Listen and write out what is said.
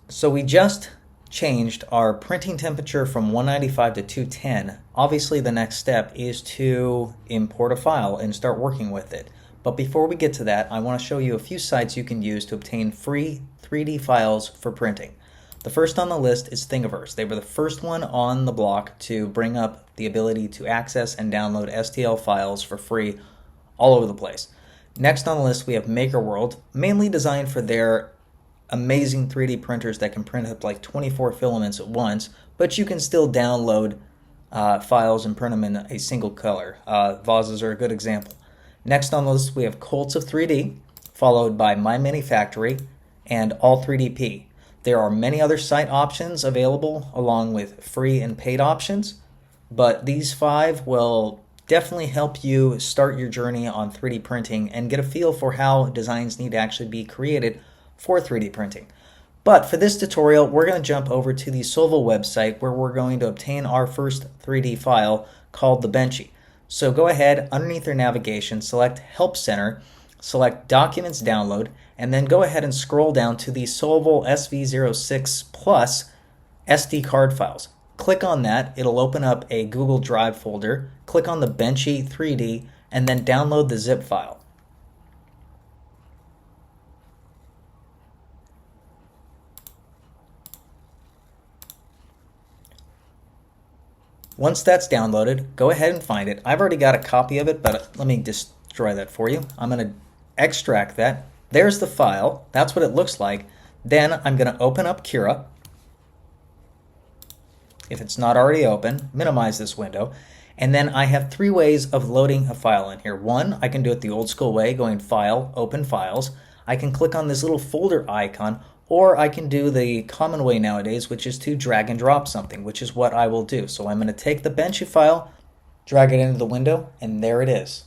So we just changed our printing temperature from 195 to 210. Obviously, the next step is to import a file and start working with it. But before we get to that, I want to show you a few sites you can use to obtain free 3D files for printing. The first on the list is Thingiverse. They were the first one on the block to bring up the ability to access and download STL files for free all over the place. Next on the list, we have MakerWorld, mainly designed for their amazing 3D printers that can print up like 24 filaments at once, but you can still download files and print them in a single color. Vases are a good example. Next on the list, we have Colts of 3D, followed by My Mini Factory and All3DP. There are many other site options available along with free and paid options, but these 5 will definitely help you start your journey on 3D printing and get a feel for how designs need to actually be created for 3D printing. But for this tutorial, we're going to jump over to the Sovol website where we're going to obtain our first 3D file called the Benchy. So go ahead, underneath their navigation, select Help Center, select Documents Download, and then go ahead and scroll down to the Sovol SV06 Plus SD card files. Click on that, it'll open up a Google Drive folder, click on the Benchy 3D, and then download the zip file. Once that's downloaded, go ahead and find it. I've already got a copy of it, but let me destroy that for you. I'm going to extract that. There's the file. That's what it looks like. Then I'm going to open up Cura. If it's not already open, minimize this window. And then I have 3 ways of loading a file in here. One, I can do it the old school way, going File, Open Files. I can click on this little folder icon, or I can do the common way nowadays, which is to drag and drop something, which is what I will do. So I'm going to take the Benchy file, drag it into the window, and there it is.